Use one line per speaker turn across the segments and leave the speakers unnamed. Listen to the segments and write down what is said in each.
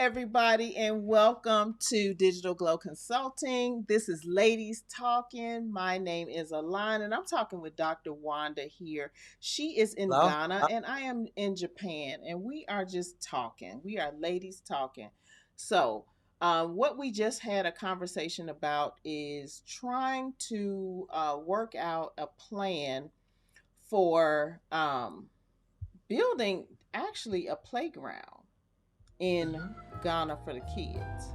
everybody, and welcome to Digital Glow Consulting. This is Ladies Talking. My name is Allyn, and I'm talking with Dr. Wanda here. She is in
Hello?
Ghana, and I am in Japan, and we are just talking. We are ladies talking. So, what we just had a conversation about is trying to work out a plan for building actually a playground in
Mhm.
Ghana for the kids.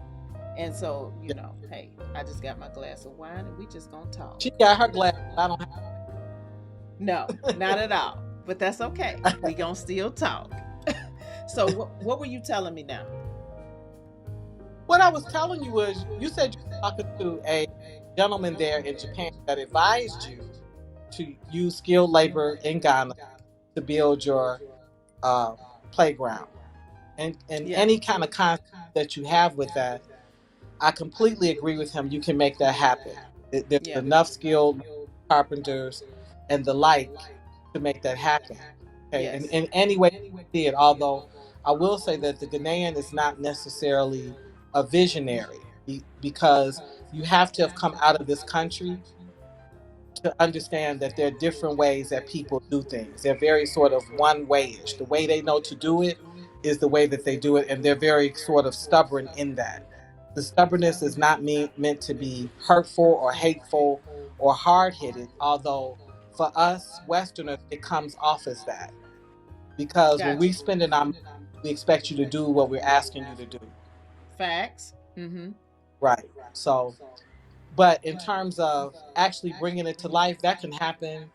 And so,
Yeah.
hey, I just got my glass of wine and we just gonna talk.
She got her glass. I don't
No, not at all. But that's okay.
have.
We gonna still talk. So what were you telling me now?
What I was telling you was, you said you were talking to a gentleman there in Japan that advised you to use skilled labor in Ghana to build your uh, playground. And
Yeah.
any kind of concept that you have with that, I completely agree with him. You can make that happen. There's
Yeah.
enough skilled carpenters and the like to make that happen. Okay, and
Yes.
in any way you see it, although I will say that the Ghanaian is not necessarily a visionary because you have to have come out of this country to understand that there are different ways that people do things. They're very sort of one wayish. The way they know to do it is the way that they do it, and they're very sort of stubborn in that. The stubbornness is not meant to be hurtful or hateful or hard headed, although for us Westerners, it comes off as that. Because when we
Gotcha.
spend our money, we expect you to do what we're asking you to do.
Facts. Mm-hmm.
Right. So, but in terms of actually bringing it to life, that can happen.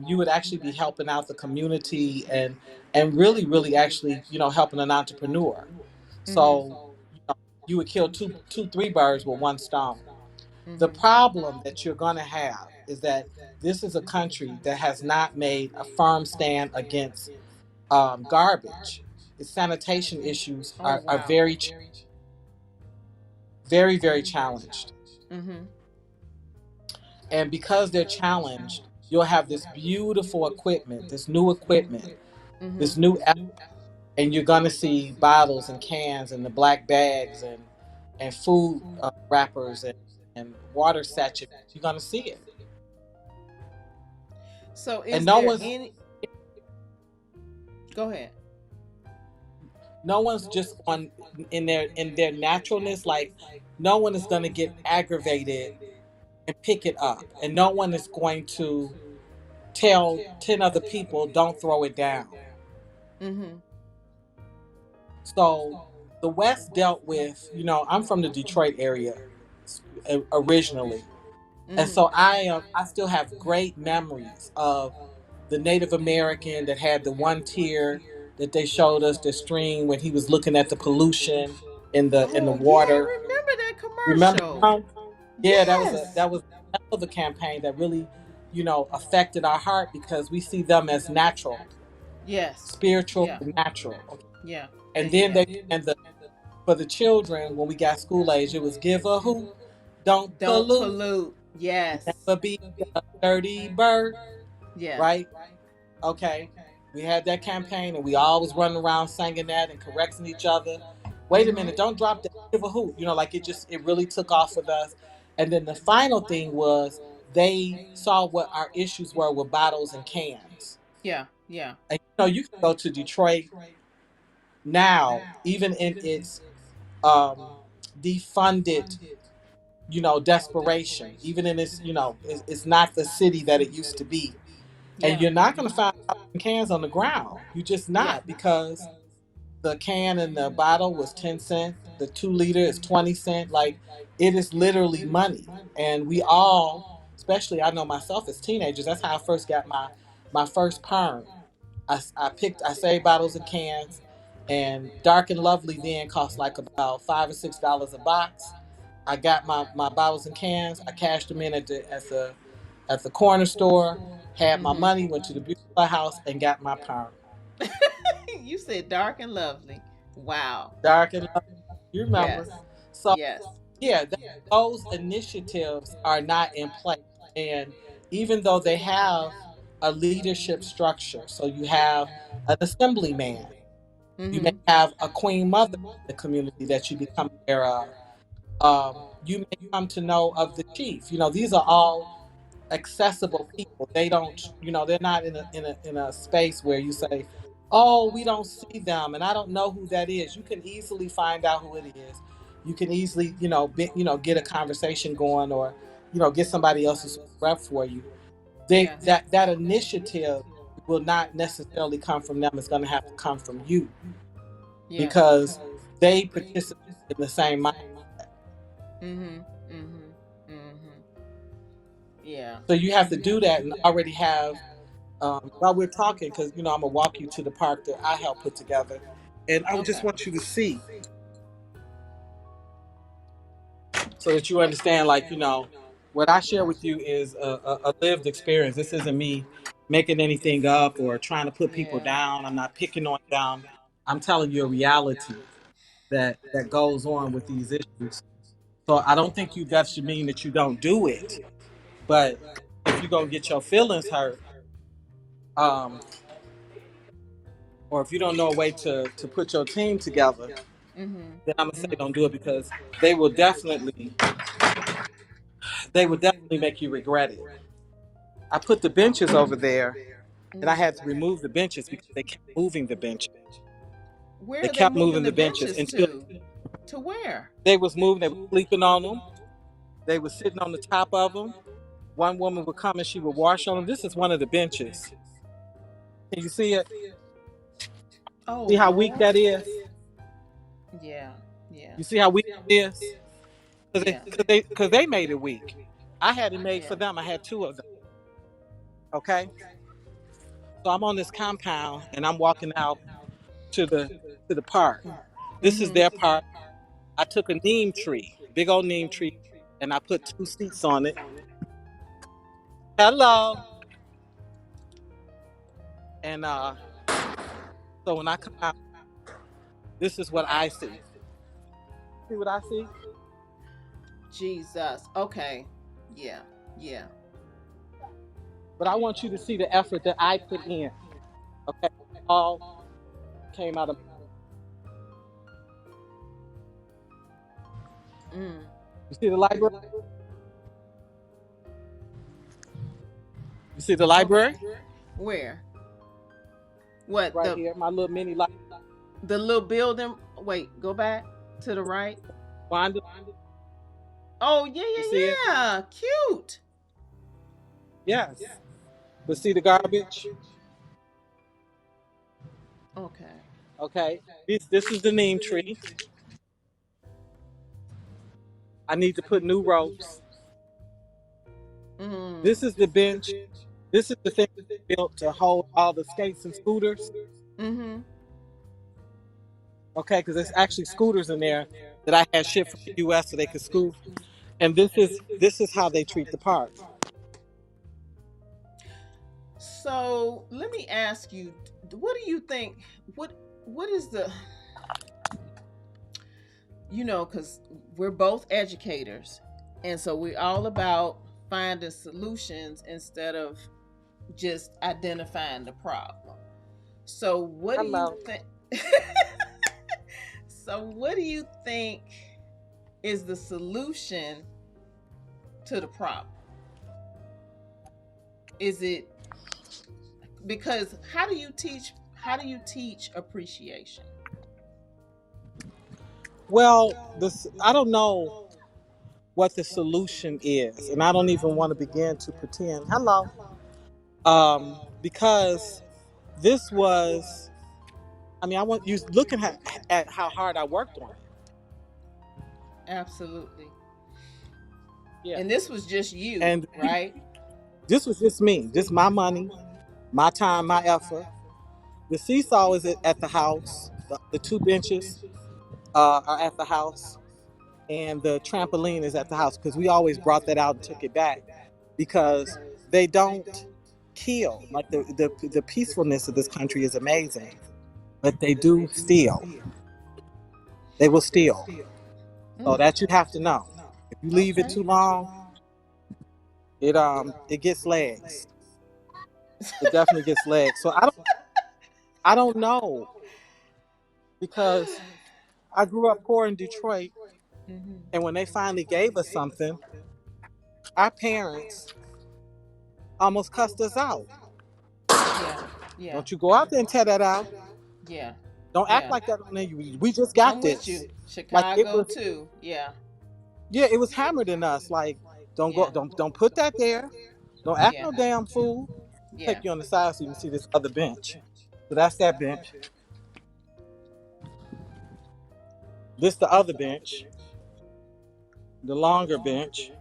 You would actually be helping out the community and really, really actually, helping an entrepreneur.
Mm-hmm.
So, you would kill three birds with one stone. The
Mm-hmm.
problem that you're going to have is that this is a country that has not made a firm stand against garbage. Its sanitation issues
Oh
are
wow.
very, very challenged.
Mm-hmm.
And because they're challenged, you'll have this beautiful equipment, this new equipment,
Mm-hmm.
this new, and you're going to see bottles and cans and the black bags and food wrappers and water sachets. You're going to see it.
So
And
is there any go ahead.
no one's just on in their naturalness. Like, no one is going to get aggravated and pick it up, and no one is going to tell 10 other people don't throw it down.
Mm-hmm.
So the West dealt with, I'm from the Detroit area originally, and
Mm-hmm.
so I still have great memories of the Native American that had the one tear that they showed us the stream when he was looking at the pollution in the
Oh yeah,
water.
I remember that
Remember?
commercial.
Yeah, that was a
Yes.
that was a hell of a campaign that really, affected our heart because we see them as natural,
Yes.
spiritual,
Yeah.
and natural. Okay?
Yeah.
And then
Yeah.
for the children when we got school age, it was give a hoot, don't
Don't
pollute,
pollute. Yes.
never be a dirty bird,
Yeah.
right? Okay. We had that campaign and we always running around singing that and correcting each other. Wait a
Mm-hmm.
minute, don't drop that, give a hoot. Like it really took off with us. And then the final thing was they saw what our issues were with bottles and cans.
Yeah. Yeah.
And you can go to Detroit now, even in its um defunded, desperation, even in its, it's not the city that it used to be. And
Yeah.
you're not going to find cans on the ground. You're just
Yeah.
not, because the can and the bottle was 10 cents. The 2 liter is 20 cents. Like, it is literally money. And we all, especially I know myself as teenagers, that's how I first got my first perm. I saved bottles and cans, and Dark and Lovely then cost like about $5 or $6 a box. I got my bottles and cans. I cashed them in at the corner store. Had my
Mm-hmm.
money. Went to the beauty supply house and got my perm.
You said dark and lovely. Wow.
Dark and Lovely. You
Yes.
remember? So
Yes.
yeah, those initiatives are not in place, and even though they have a leadership structure, so you have an assemblyman, You may
Mhm.
have a queen mother in the community that you become aware of. You may come to know of the chief. These are all accessible people. They don't, they're not in a space where you say, "Oh, we don't see them, and I don't know who that is." You can easily find out who it is. You can easily, get a conversation going, or get somebody else to rep for you. They
Yes.
that initiative will not necessarily come from them. It's going to have to come from you
Yes.
because they participate in the same mind.
Mhm. Mhm. Mhm. Yeah.
So you have to do that and already have while we're talking, because I'm gonna walk you to the park that I helped put together, and I just
Okay.
want you to see so that you understand. Like what I share with you is a lived experience. This isn't me making anything up or trying to put people
Yeah.
down. I'm not picking on them. I'm telling you a reality that goes on with these issues. So I don't think that should mean that you don't do it. But if you're gonna get your feelings hurt, um, or if you don't know a way to put your team together,
Mhm.
then I'm gonna say don't do it because they will definitely they will definitely make you regret it. I put the benches over there, and I
Mm.
had to remove the benches because they kept moving the benches. They
Where are they
kept
moving
moving
the
the benches
benches
until
to? To where?
they was moving. They were sleeping on them. They were sitting on the top of them. One woman would come and she would wash on them. This is one of the benches. Can you see it?
Oh
See how weak
Lord.
that is?
Yeah. Yeah.
You see how weak it is? Because they,
Yeah.
cause they, cause they made it weak. I had it made
Yeah.
for them. I had two of them. Okay. So I'm on this compound and I'm walking out to the park. This is
Mhm.
their park. I took a neem tree, big old neem tree, and I put two seats on it. Hello. And so when I come out, this is what I see. See what I see?
Jesus. Okay. Yeah. Yeah.
But I want you to see the effort that I put in. Okay. All came out of
Mm.
you see the library? You see the library?
Okay. Where? What
Right here, my little mini library.
the little building? Wait, go back to the right.
Wanda,
Oh yeah,
you see it?
yeah, yeah. Cute.
Yes. But see the garbage?
Okay.
Okay. This is the neem tree. I need to put new ropes.
Mm.
This is the bench. This is the thing built to hold all the skates and scooters.
Mhm.
Okay, because there's actually scooters in there that I had shipped from the US so they could scoot. And this is how they treat the park.
So let me ask you, what do you think? What what is the because we're both educators, and so we're all about finding solutions instead of just identifying the problem. So what do you
Hello.
think? So what do you think is the solution to the problem? Is it because how do you teach appreciation?
Well, this I don't know what the solution is, and I don't even want to begin to pretend. Hello. Because this was I mean, I want you looking at how hard I worked on it.
Absolutely.
Yeah.
And this was just you,
And
right?
this was just me, just my money, my time, my effort. The seesaw is at the house. The two benches are at the house, and the trampoline is at the house because we always brought that out and took it back because they don't kill. Like the peacefulness of this country is amazing, but they do steal. They will steal. So
Mm.
that you have to know. If you leave it
Okay.
too long, it gets legs. It definitely gets legs. So I don't know. because I grew up poor in Detroit,
Hmm.
and when they finally gave us something, our parents almost cussed us out.
Yeah. Yeah.
Don't you go out there and tear that out.
Yeah.
Don't act
Yeah.
like that on there. We just got
I'm with
this.
you.
Like it
Chicago
was,
too. Yeah.
yeah, it was hammered in us. Like, don't go,
Yeah.
don't put that there. Don't act
Yeah.
no damn fool.
Yeah.
Take you on the side so you can see this other bench. So that's that bench. This the other bench, the longer bench,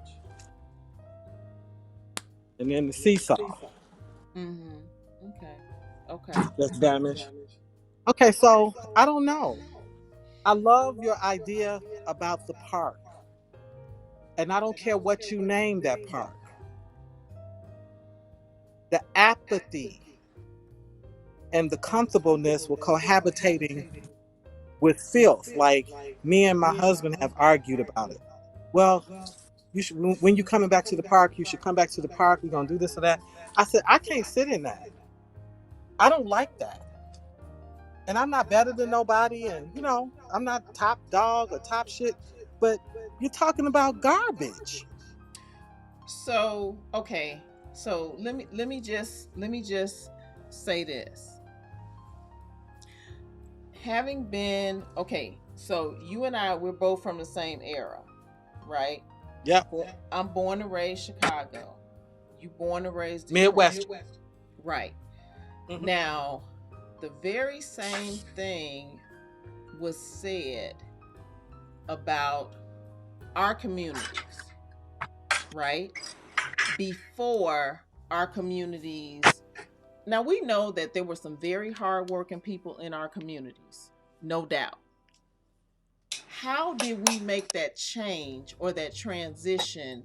and then the seesaw
Hmm. Okay. Okay.
that's damaged. Okay, so I don't know. I love your idea about the park, and I don't care what you name that park. The apathy and the comfortableness with cohabitating with filth. Like me and my husband have argued about it. Well, you should when you coming back to the park, you should come back to the park. We're gonna do this or that. I said I can't sit in that. I don't like that. And I'm not better than nobody, and I'm not top dog or top shit, but you're talking about garbage.
So, okay. So let me just say this. Having been okay, so you and I we're both from the same era, right?
Yep.
I'm born and raised Chicago. You born and raised Detroit.
Midwest.
Right.
Hmm.
Now, the very same thing was said about our communities, right? Before our communities. Now, we know that there were some very hardworking people in our communities, no doubt. How did we make that change or that transition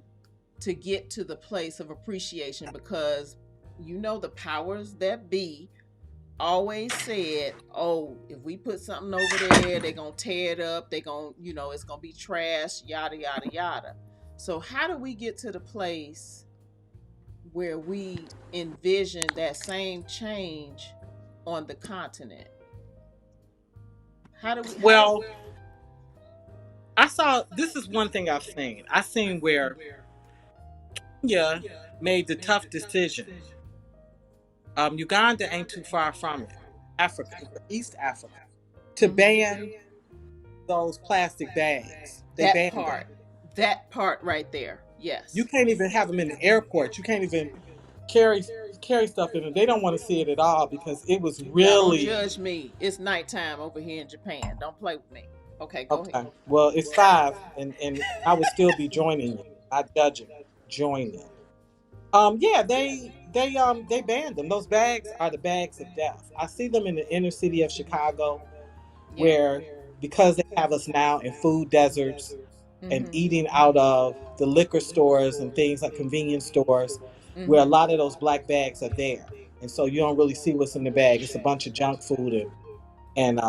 to get to the place of appreciation? Because the powers that be always said, oh, if we put something over there, they're going to tear it up. They're going to, it's going to be trash, yada, yada, yada. So, how do we get to the place where we envision that same change on the continent? How do
Well, I saw this is one thing I've seen. I seen where Kenya made the tough decision. Uganda ain't too far from it. Africa, East Africa, to ban those plastic bags. They
that
banned them.
part that part right there,
You
yes.
can't even have them in the airport. You can't even carry carry stuff in them. They don't want to see it at all because it was
Y'all don't
really
judge me. It's nighttime over here in Japan. Don't play with me. Okay, go ahead.
okay. Well, it's 5, and I would still be joining you, not judging, joining. Yeah, they banned them. Those bags are the bags of death. I see them in the inner city of Chicago,
Yeah.
where because they have us now in food deserts and
Mm-hmm.
eating out of the liquor stores and things like convenience stores, where a
Mm-hmm.
lot of those black bags are there, and so you don't really see what's in the bag. It's a bunch of junk food and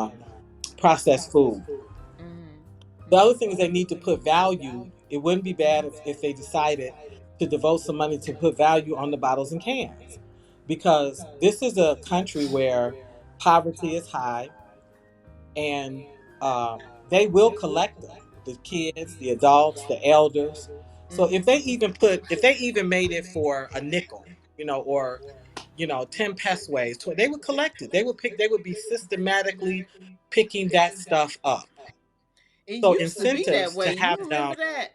processed food.
Mm-hmm.
The other thing
Mm-hmm.
is they need to put value. It wouldn't be bad if they decided to devote some money to put value on the bottles and cans, because this is a country where poverty is high, and they will collect them, the kids, the adults, the elders. So if they even made it for a nickel, or 10 pesos, they would collect it. They would be systematically picking that stuff up.
It
So
used to be that
incentives to
way. You
have them.
remember that?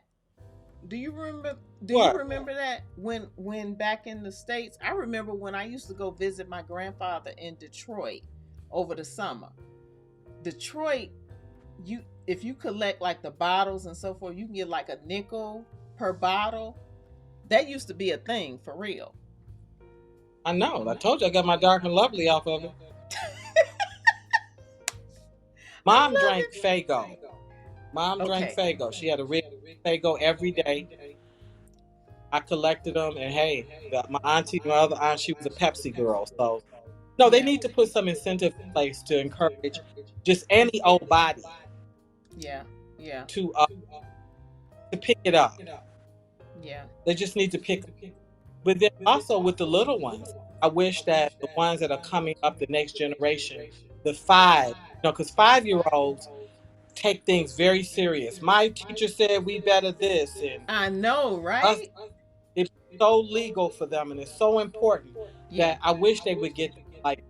Do you remember? Do you
What?
remember that when back in the states? I remember when I used to go visit my grandfather in Detroit over the summer. Detroit, you if you collect like the bottles and so forth, you can get like a nickel per bottle. That used to be a thing for real.
I know. I told you I got my dark and lovely off of it.
I
Mom
love
drank
it.
Fago. Mom drank
Okay.
Fago. She had a red Fago every day. I collected them, and hey, my auntie, my other aunt, she was a Pepsi girl. So no, they
Yeah.
need to put some incentive in place to encourage just any old body
Yeah. Yeah.
to uh, to pick it up.
Yeah.
They just need to pick. But then also with the little ones, I wish that the ones that are coming up, the next generation, the 5 because 5 year olds take things very serious. My teacher said we better this, and
I know,
us,
right?
it's so legal for them and it's so important
Yeah.
that I wish they would get like,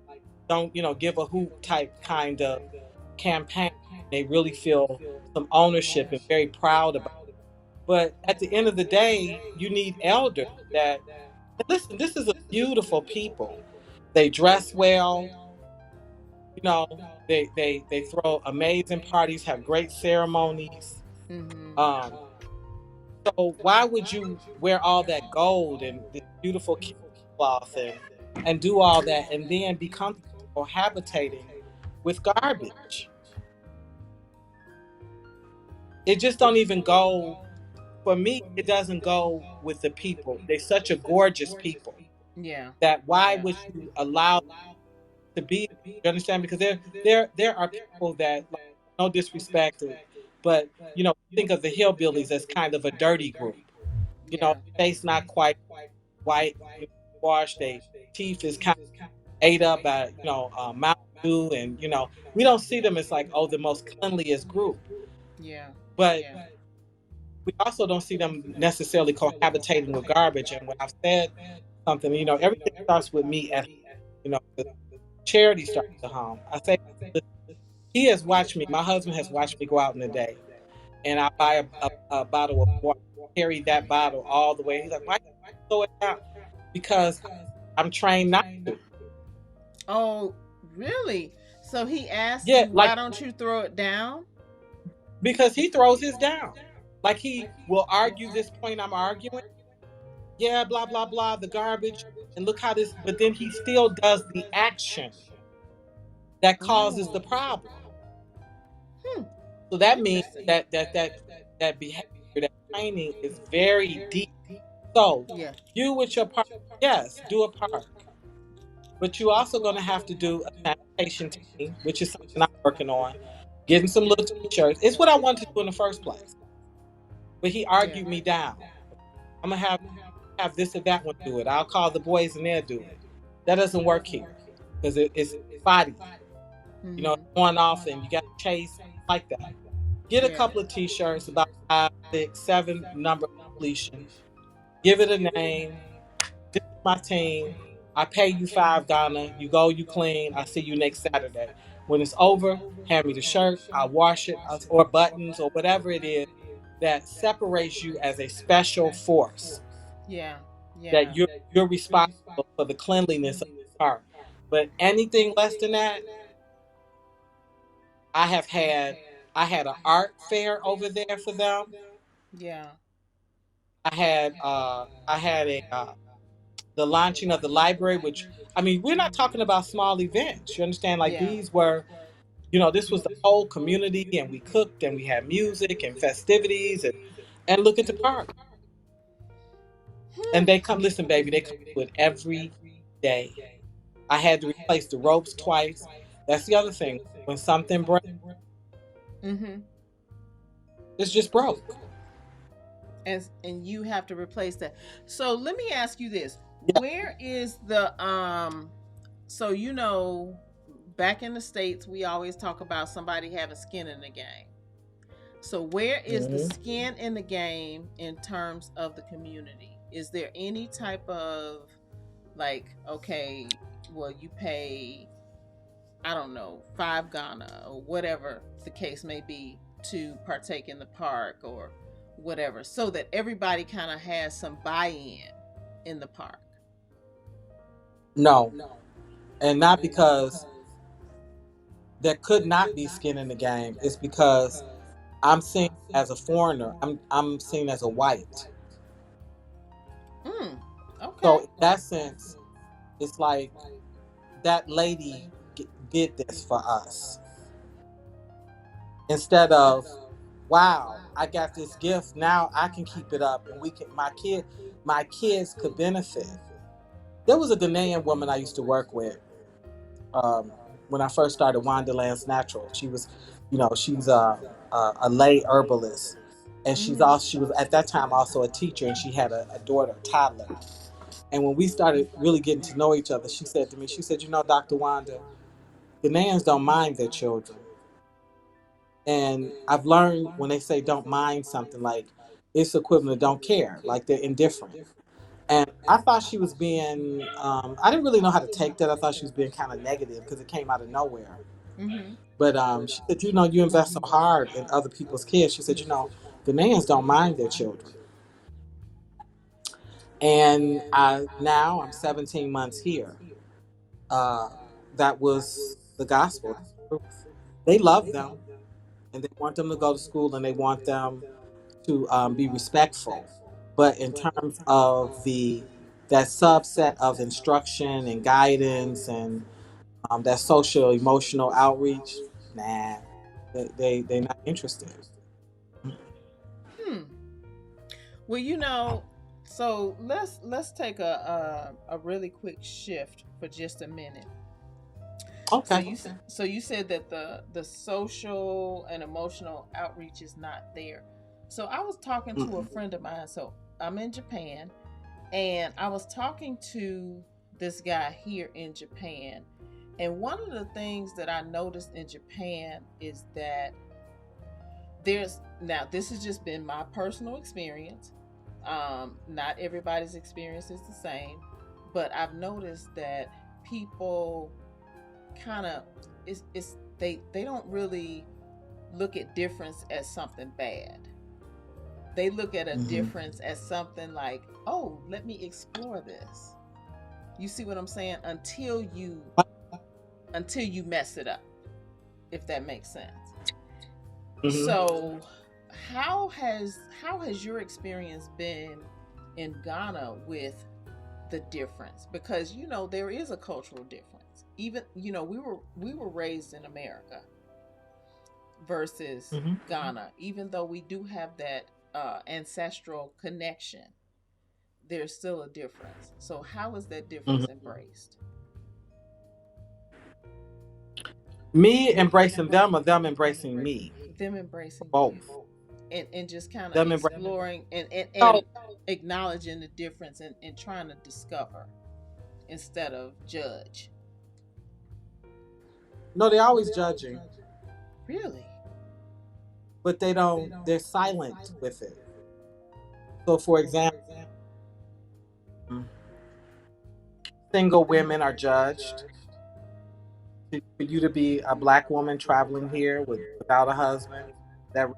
don't, give a hoop type kind of campaign. They really feel some ownership and very proud about it. But at the end of the day, you need elders that, and listen, this is a beautiful people. They dress well, you know, they throw amazing parties, have great ceremonies.
Mm-hmm.
Um, so why would you wear all that gold and this beautiful cloth and do all that and then be comfortable habitating with garbage? It just don't even go for me. It doesn't go with the people. They're such a gorgeous people
Yeah.
that why
Yeah.
would you allow to be? You understand? Because there are people that, like, no disrespect, but think of the hillbillies as kind of a dirty group.
Yeah.
Face not quite white, washed. They teeth is kind of ate up by Mountain Dew, and we don't see them as like, oh, the most cleanliest group,
Yeah.
but
Yeah.
we also don't see them necessarily cohabitating with garbage. And when I've said something, everything starts with me at home. The charity starts at home. I say, he has watched me. My husband has watched me go out in the day, and I buy a bottle of water, carry that bottle all the way. He's like, why you throw it out? Because I'm trained not to.
Oh, really? So he asked
Yeah,
you,
like,
why don't you throw it down?
because he throws his down. Like, he will argue this point I'm arguing. Yeah, blah blah blah, the garbage, and look how this. But then he still does the action that causes the
Oh.
problem.
Hmm.
So that means
Interesting.
that behavior, that training is very deep. So
Yeah.
you with your park, yes, do a park, but you also going to have to do a sanitation team, which is something I'm working on. Getting some little t-shirts. It's what I wanted to do in the first place. But he
Yeah.
argued me down. I'm gonna have this or that one do it. I'll call the boys and they'll do it. That doesn't work here because it's body.
Mm-hmm.
Going off and you got to chase like that. Get a
Yeah.
couple of t-shirts, about 5, 6, 7 number completion. Give it a name. This is my team. I pay you 5 Ghana. You go, you clean. I see you next Saturday. When it's over, hand me the shirt. I'll wash it, or buttons, or whatever it is that separates you as a special force.
Yeah.
That
Yeah.
you're responsible for the cleanliness of the car. But anything less than that, I have had. I had an art fair over there for them.
Yeah.
I had a the launching of the library, which, I mean, we're not talking about small events. You understand? Like,
Yeah.
these were, this was the whole community, and we cooked, and we had music and festivities, and look at the park. And
Hmm.
they come, listen, baby, they come to it every day. I had to replace the ropes twice. That's the other thing. When something breaks,
Mm-hmm.
it's just broke.
And you have to replace that. So let me ask you this:
Yeah.
where is the So back in the States, we always talk about somebody having skin in the game. So where is the
Hmm.
skin in the game in terms of the community? Is there any type of, like, okay, well, you pay, I don't know, 5 Ghana or whatever the case may be to partake in the park or whatever, so that everybody kind of has some buy in the park?
No, and not because there could not be skin in the game. It's because I'm seen as a foreigner. I'm seen as a white.
Mm,
So
okay.
in that sense, it's like that lady did this for us instead of, wow, I got this gift, now I can keep it up and we can my kids could benefit. There was a Ghanaian woman I used to work with, um, when I first started Wanda Natural. She was, she's a lay herbalist, and
Mm-hmm.
she was at that time also a teacher, and she had a daughter, a toddler. And when we started really getting to know each other, she said to me, she said, Dr. Wanda, Ghanaians don't mind their children. And I've learned when they say don't mind something, like it's equivalent to don't care, like they're indifferent. And I thought she was being, I didn't really know how to take that. I thought she was being kind of negative because it came out of nowhere.
Mm-hmm.
But she said, you know, you invest so hard in other people's kids. She said, you know, Ghanaians don't mind their children. And I'm 17 months here. Uh, that was the gospel. They love them and they want them to go to school and they want them to be respectful. But in terms of that subset of instruction and guidance and that social emotional outreach, nah, they're not interested.
Hmm. Well, so let's take a really quick shift for just a minute. So
Okay.
you said that the social and emotional outreach is not there. So I was talking to a
Mm-mm.
friend of mine. So I'm in Japan, and I was talking to this guy here in Japan. And one of the things that I noticed in Japan is that this has just been my personal experience. Not everybody's experience is the same, but I've noticed that people kind of they don't really look at difference as something bad. They look at a
Mm-hmm.
difference as something like, oh, let me explore this. You see what I'm saying? Until you mess it up, if that makes sense.
Mm-hmm.
So, how has your experience been in Ghana with the difference? Because there is a cultural difference. Even we were raised in America versus
Mm-hmm.
Ghana. Even though we do have that ancestral connection, there's still a difference. So how is that difference
Mm-hmm.
embraced?
Me embracing them or them embracing me,
Them embracing you,
both.
and just kind of
Them embracing.
exploring and
No,
acknowledging the difference, and trying to discover instead of judge.
no, they're always judging,
Really?
but they don't. They're silent with it. So, for example, single women are judged. For you to be a black woman traveling here without a husband, that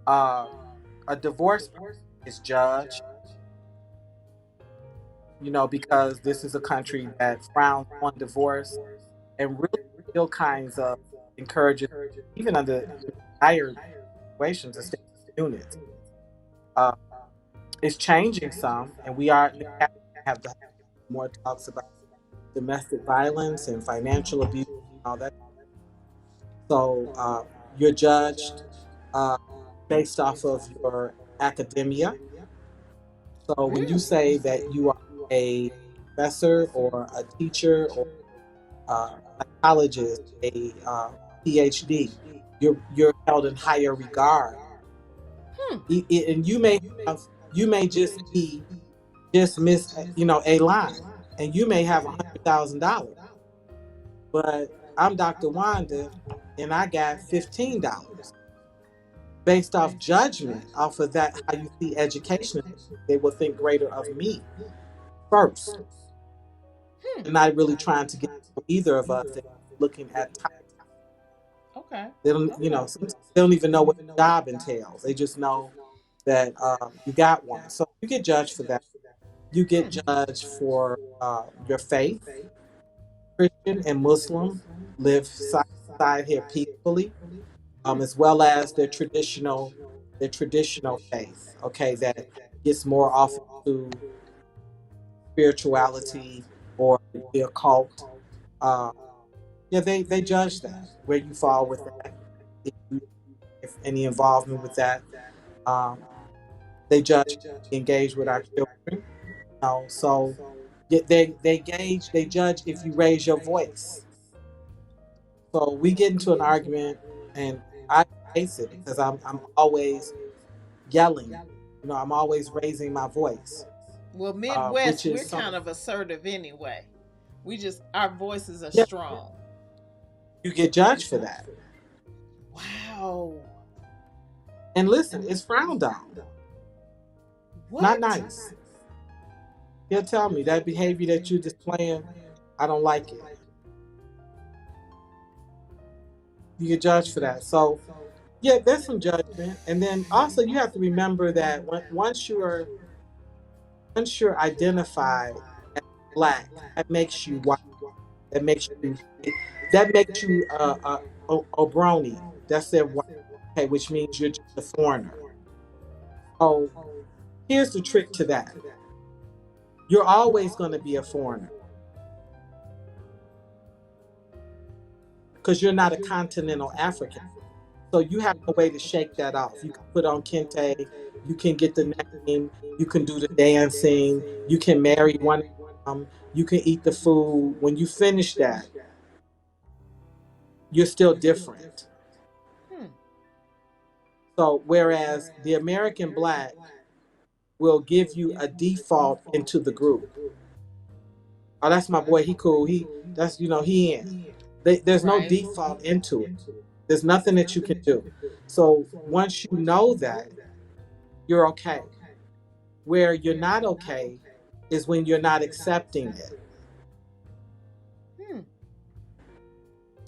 uh, a divorced person is judged, you know, because this is a country that frowns on divorce and really still kinds of encourages, even under dire situations, to stay in units. Uh, it's changing some, and they have to have more talks about domestic violence and financial abuse and all that. So you're judged uh, based off of your academia. So when you
Really?
say that you are a professor or a teacher or psychologist, a PhD, you're held in higher regard.
Hmm.
And you may just be just miss a line, and you may have $100,000, but I'm Dr. Wanda, and I got $15 based off judgment off of that how you see education. They will think greater of me first,
Hmm.
and not really trying to get to know either of us. They're looking at
Okay.
they don't
Okay.
sometimes they don't even know what the job entails. They just know that you got one. So you get judged for that. You get judged for your faith. Christian and Muslim live side by side here peacefully,
Hmm.
as well as their traditional faith. Okay, that gets more often to spirituality or the occult. Uh, yeah, they judge that where you fall with that. If you if any involvement with that, um, they judge engage with our children. So they judge if you raise your voice. So we get into an argument, and I face it because I'm always yelling. You know, I'm always raising my voice,
Well, Midwest,
which
we're
is
kind
something.
of assertive anyway. We just our voices are
Yeah,
strong.
you get judged for that.
Wow.
And listen, it's frowned on. Not
What?
nice. He'll tell me that behavior that you're displaying, I don't like it. You get judged for that. So yeah, there's some judgment. And then also you have to remember that once you're identified as black, that makes you white. That makes you a brony. That's their white, okay, which means you're just a foreigner. So here's the trick to that. You're always going to be a foreigner because you're not a continental African. So you have a way to shake that off. You can put on kente, you can get the name, you can do the dancing, you can marry one of them, you can eat the food. When you finish that, you're still different.
Hmm.
So whereas the American black will give you a default into the group. Oh, that's my boy. He cool. He in. There's no
Right.
default into it. There's nothing that you can do. So once you know that, you're okay. Where you're not okay is when you're not accepting it,
Hmm.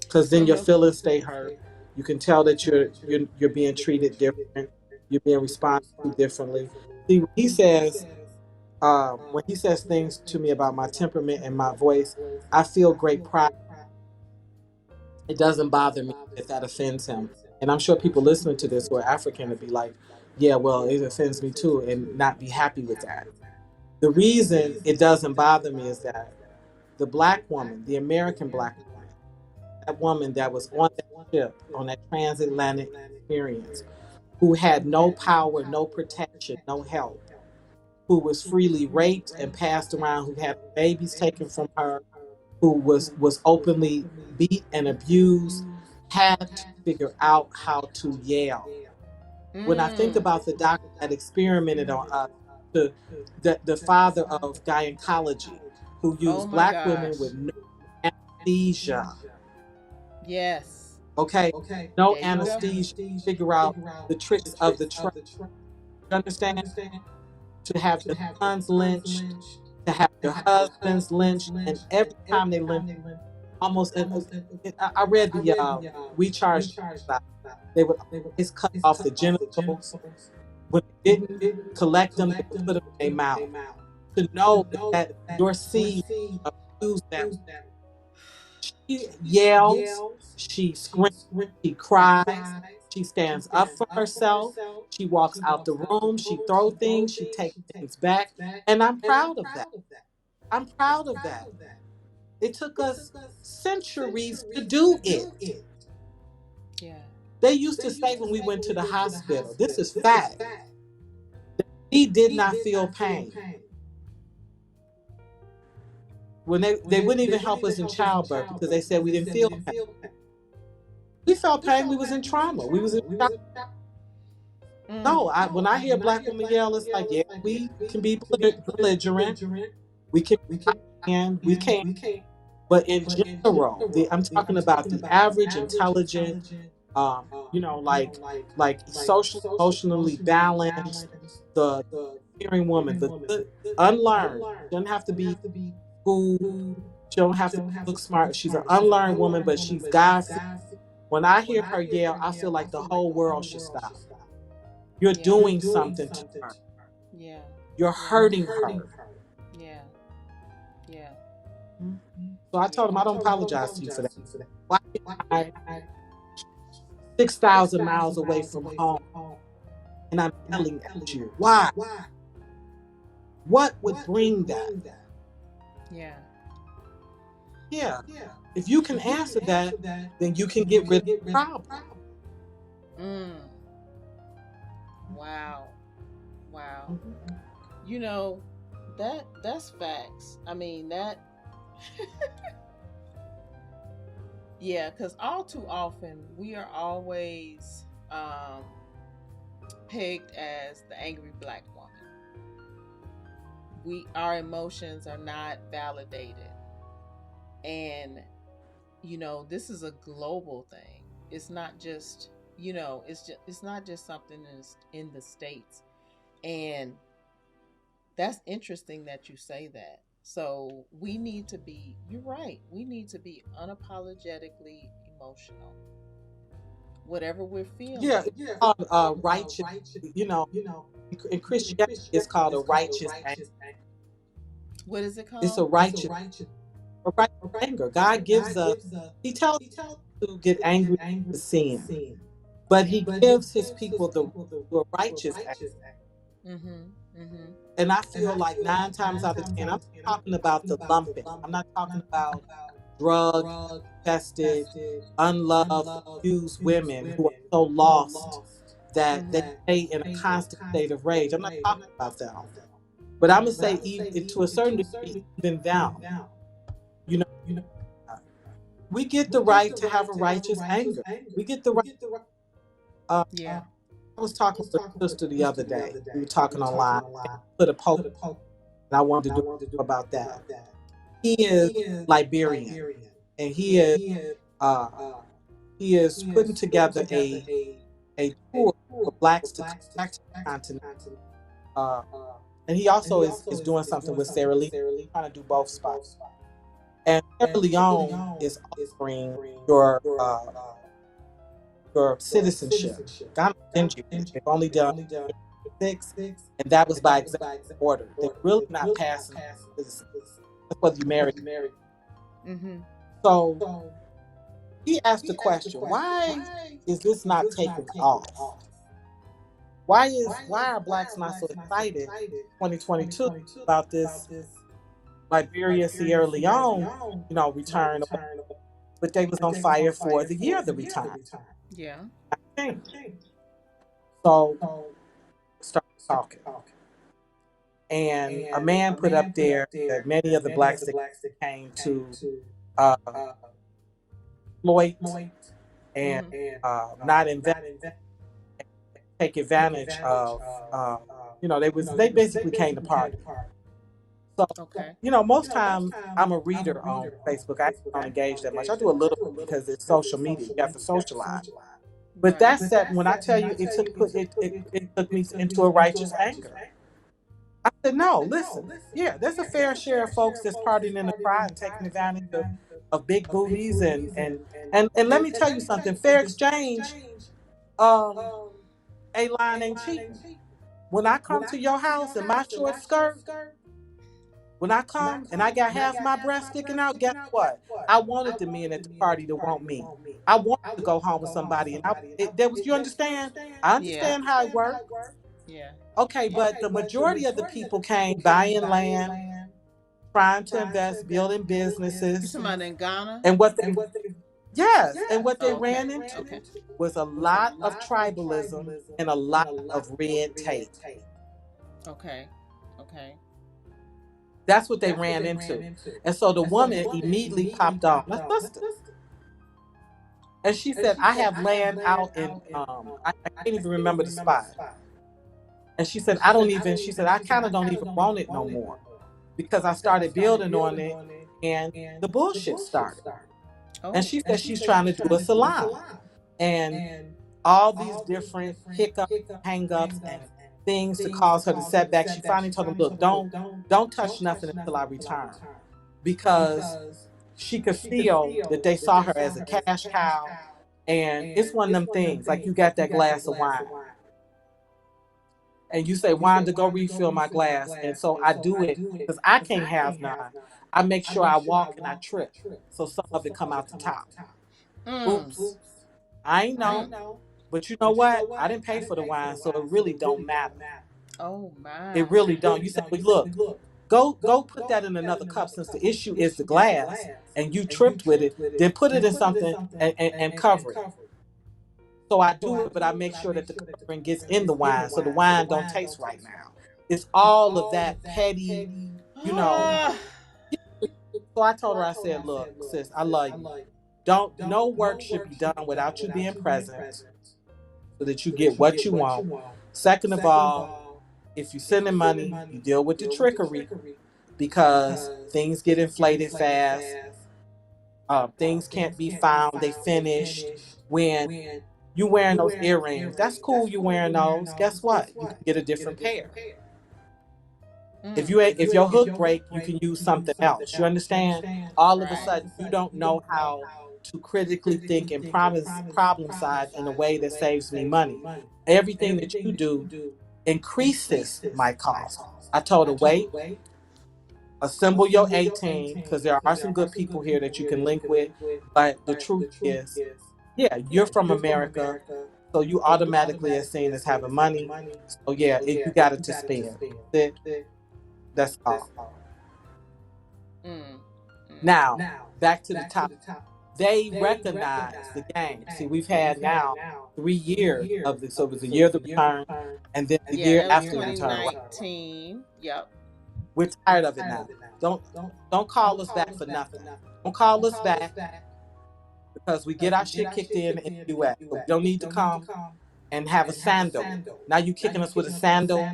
because
So
then your
your
feelings stay hurt. You can tell that you're being treated different. You're being responded to differently. See, when he says things to me about my temperament and my voice, I feel great pride. It doesn't bother me if that offends him. And I'm sure people listening to this who are African would be like, yeah, well, it offends me too, and not be happy with that. The reason it doesn't bother me is that the black woman, the American black woman, that woman that was on that ship, on that transatlantic experience, who had no power, no protection, no help, who was freely raped and passed around, who had babies taken from her, who was openly beat and abused, had to figure out how to yell. When I think
Mm.
about the doctor that experimented on us, the the father of gynecology, who
Oh
used
my
black
gosh.
women with no anesthesia,
Yes.
okay, no
There you go.
anesthesia, figure out the tricks of the trade. You understand? To have your sons lynched, to have your husbands lynched, and every time they lynch, almost. I read the We Charge Genocide. They would always cut off the genitals. When they didn't collect them, they would put them in their mouth. To know that your seed abused that, she yells, she screams, she cries, she stands up for herself, she walks out the room, she throws things, she takes things back, and I'm proud of that. I'm proud of that. It took us centuries to do it.
Yeah.
They used to say when we went to the hospital, this is fact, he did not feel pain. When they wouldn't even help us in childbirth because they said we didn't feel pain. We felt pain, we was in trauma. We was in shock.
Mm.
No, when I hear black women yell, it's like, yeah, we can be belligerent, we can we can, but in general, I'm talking about the average intelligent, like social emotionally balanced, the caring woman, the good unlearned. She doesn't have to be schooled. She don't have to look smart. She's an unlearned woman, but she's God. When I hear her yell, I feel like the whole world should stop. You're
Yeah.
doing something to her.
Yeah.
You're
Yeah.
hurting her.
Yeah. Yeah.
So I told
Yeah.
him I don't apologize to you for that. Why am I 6,000 miles away from home and I'm yelling at you? Why? What would bring that?
Yeah.
Yeah. If you can answer that, then you can get rid of the problem.
Mm. Wow. Wow.
Mhm.
You know, that's facts. I mean, that yeah, cuz all too often we are always pegged as the angry black woman. We our emotions are not validated. And this is a global thing. It's not just, it's not just something in the states. And that's interesting that you say that. So we need to be, you're right, we need to be unapologetically emotional, whatever we're
Yeah,
feeling.
it's called righteous. You know, in Christianity, it's called a righteous anger.
What is it
It's a
called?
righteous anger. God gives us. He tells us to get angry to sin, but
Yeah.
He gives His people the a righteous anger.
Mhm. Mhm.
And I feel like 9 times out of 10, I'm talking about the lumping. I'm not talking about drug infested, unloved, abused women who are so lost that they
Mhm.
stay in a constant state of rage. I'm not talking about them. But I'm gonna say, even to a certain degree, even them, you know, we get the right to have a righteous anger. We get the right. Uh,
Yeah.
I was talking with a sister the other day. We were talking online. And put a post, and I wanted to do about that. He is Liberian, and
Yeah.
uh, he is putting together a tour for blacks to come back to the continent. Uh, and he also is doing something with Sarah Lee, trying to do both spots. And Sarah Leone is offering your citizenship. God send you here. They've only done 6, and that was by executive order. They're really not passing citizenship. That's whether you marry.
Mhm.
So he asked the question, why is this not taking off? Why are blacks not so excited 2022 about this Liberia, Sierra Leone, return, but they was on fire for the year of the return.
Yeah.
So start talking. And a man put up there that many of the blacks that came to uh, exploit and
Mhm.
not invest, take advantage of, they basically came to party. So,
Okay.
most times I'm a reader on Facebook. I don't engage that much. I do a little bit because it's social media. You have to socialize. But
Right.
that's that. When I tell you, it took me into a righteous anger. I said, no, listen. Yeah, there's a fair share of folks that's partying in the crowd and taking advantage of big booties and let me tell you something. Fair exchange, um, a line ain't cheap. When I come to your house in my short skirt, when I come and I got half my breast sticking out, guess what? I wanted the men at the party to want me. I wanted to go home with somebody, and there was. You understand? I
Yeah.
understand how it works.
Yeah.
Okay, but the majority of the people came buying land, trying to invest, building
You
businesses,
talking about in Ghana?
and yes, and what they
Oh, okay.
ran into
Okay.
was a lot of tribalism and a lot of red tape.
Okay. Okay.
That's what they ran into. And so the woman immediately popped off, my sister. And she said, I have land out in, I can't even remember the spot. And she said, she said, I kind of don't even want it no more because I started building on it and the bullshit started. And
Oh.
she said she's trying to do a salon and all these different hiccups, hang-ups, and things to cause her to set back. She finally told him, look, don't touch nothing until I return because she could feel that they saw her as a cash cow. And it's one of them things, like you got that glass of wine and you say, Wanda, go refill my glass. And so I do it because I can't have none. I make sure I walk and I trip. So some of it come out the top.
Mm.
Oops. I ain't know. But you know what? I didn't pay for the wine, so it really don't matter.
Oh
It
my.
really don't. You say, well, look, go put that in another cup since the issue is the glass and you tripped with it, then put it in something and cover it. So I do it, but I make sure that the covering gets in the wine so the wine don't taste right now. It's all of that petty, you know.
Ah.
So I told her, I said, look, sis, I love you. Don't No work should be done without you being present so that you get what you want. Second of all, if you're sending money, you deal with the trickery because things get inflated fast. Things can't be found. They finished. When you wearing those earrings, that's cool. You wearing those. Guess what? You can get a different pair.
Mm.
If your hook break, you can use something else. You understand? All of a
Right.
sudden, you don't know how to critically think and problem side in a way that saves me money. Everything that you do increases my cost. I told her, wait, assemble your 18 because there are some good people here that you can link with. But the truth is, yeah, you're from America, so you automatically are seen as having money. So yeah, you got it to spend. That's all.
Mm. Mm.
Now, back to the top. They recognize the game. See, we've had now 3 years of this. So it was a year of the return, and then the
Yeah,
year
that was
after the return. Right?
2019. Yep.
We're tired of it now. Don't don't call us back for nothing. Don't call us back because we get our shit kicked in the U.S. So we don't need to come and have a sandal. Now you kicking us with a sandal.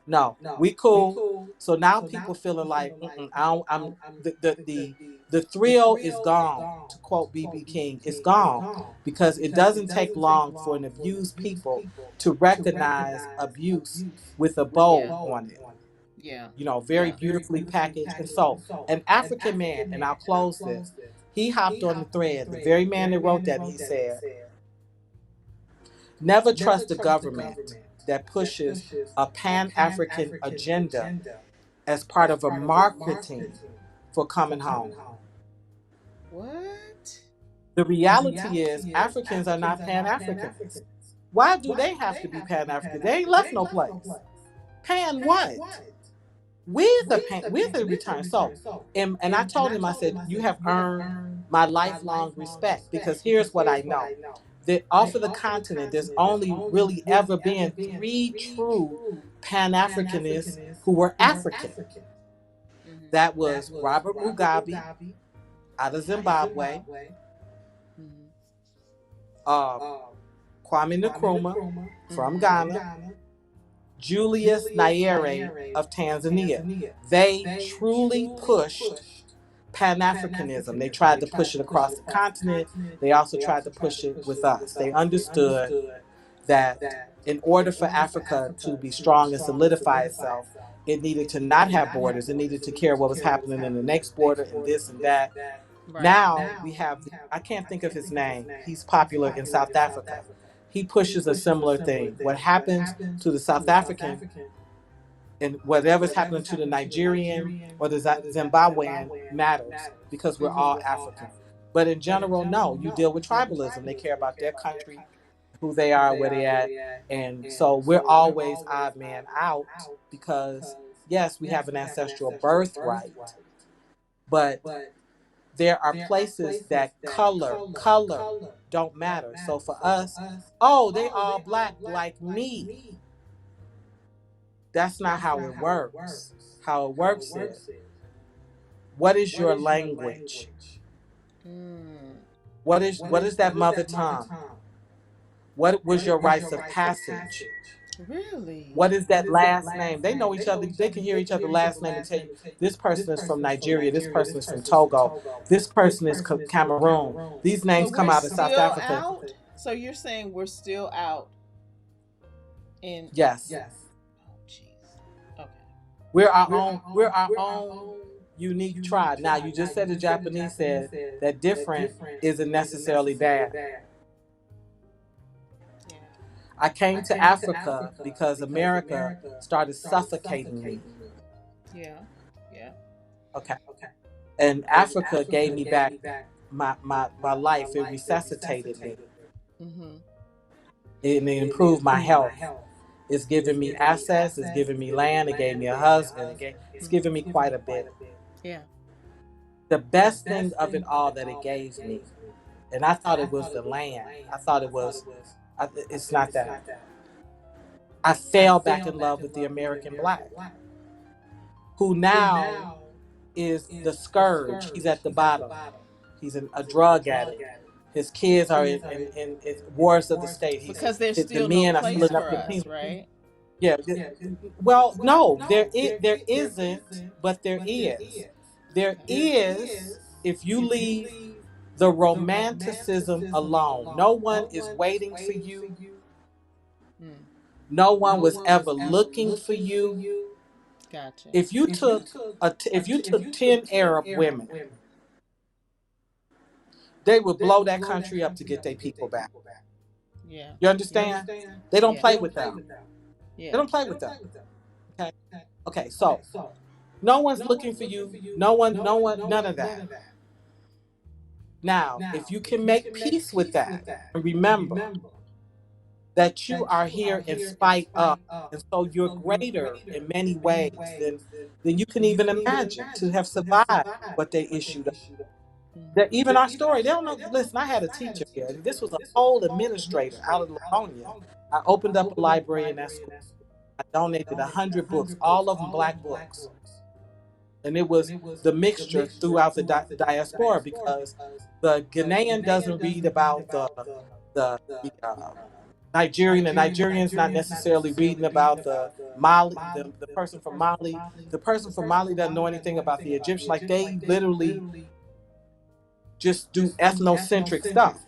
No, we cool. So now people feeling like I don't, I'm the thrill is gone. To quote BB King, it's gone because it doesn't take long for an abused people to recognize abuse with a
Yeah.
bow on it.
Yeah.
Very beautifully packaged. And so, an African man, and I'll close this. He hopped on the thread. The very man that wrote that, he said, never trust a government that pushes a Pan African agenda as part of a marketing for coming home.
What?
The reality is, Africans are not Pan Africans. Why do they have to be Pan Africans? They ain't left no place. Pan what? We're the return. So, and I told him, I said, you have earned my lifelong respect because here's what I know. That off of the continent, there's only really ever been three true Pan Africanists who were African.
Mm-hmm.
That was Robert Mugabe out of Zimbabwe,
Mm-hmm.
uh, Kwame Nkrumah from
Mm-hmm.
Ghana, Julius Nyerere of Tanzania. They truly pushed Pan Africanism. They tried to push it across the continent. They also tried to push it with us. They understood that in order for Africa to be strong and solidify itself, it needed to not have borders. It needed to care what was happening in the next border and this and that.
Right.
Now we have, I can't think of his name. He's popular in South Africa. He pushes a similar thing. What happens to the South African and whatever's happening to the Nigerian or the Zimbabwean matters because we're
Mm-hmm.
all African. But in general, no, you deal with tribalism. They care about their country, who they are, where they at. And so we're always odd man out because, yes, we have an ancestral birthright, but there are places that color don't matter. So for us, oh, they all black like me. That's not how it works. How it works is, what is your language?
Mm.
What is that mother tongue? What was your rites of passage?
Really?
What is that last name? They know each other. They can hear each other's last name and tell you this person is from Nigeria, this person is from Togo, this person is Cameroon. These
So
names come
we're
out of South
still
Africa.
out? So you're saying we're still out in.
Yes,
Oh, jeez. Okay.
we're our own. We're our own unique tribe. Now, you just said the Japanese said that different isn't necessarily bad.
Yeah.
I came to Africa because America started suffocating me.
Yeah. Yeah.
Okay. And Africa gave me back my life. It resuscitated me.
Mm-hmm.
It improved my health. It's given me assets. It's given me land. It gave me a husband. It's given me quite a bit.
Yeah.
The best thing of it all that it gave me, and I thought it was the land. I thought it was, it's not that. I fell back in love with the American black, who now is the scourge. He's at the bottom. He's a drug addict. His kids are in wars of the state.
Because there's
The
still no
men are
place
splitting up
for
the
us,
team.
right?
Yeah. Well, no, there isn't, but there is. There
Okay.
is if you leave. the romanticism alone. No one is waiting for you.
Mm.
No one was ever looking for you.
Gotcha.
If you took if you took 10 Arab women, they would blow that country up to get their people back.
Yeah.
You
Yeah.
understand? They don't
Yeah.
play with them. They
Yeah.
don't play with them. Okay. Okay. So no one's looking for you. No one, none of that. Now, if you can make peace with that and remember that you are here in spite of, and so you're greater in many ways than you can even imagine to have survived what they issued. That
Mm-hmm.
even our story, they don't know. Listen, I had a teacher here, and this was a whole administrator out of Livonia. I opened up a library in that school. I donated 100 books, all of them black books, and it was the mixture throughout the diaspora because the Ghanaian doesn't read about the Nigerian. The Nigerian's not necessarily reading about the Mali, the person from Mali. The person from Mali doesn't know anything about the Egyptian. Like they literally just do ethnocentric stuff.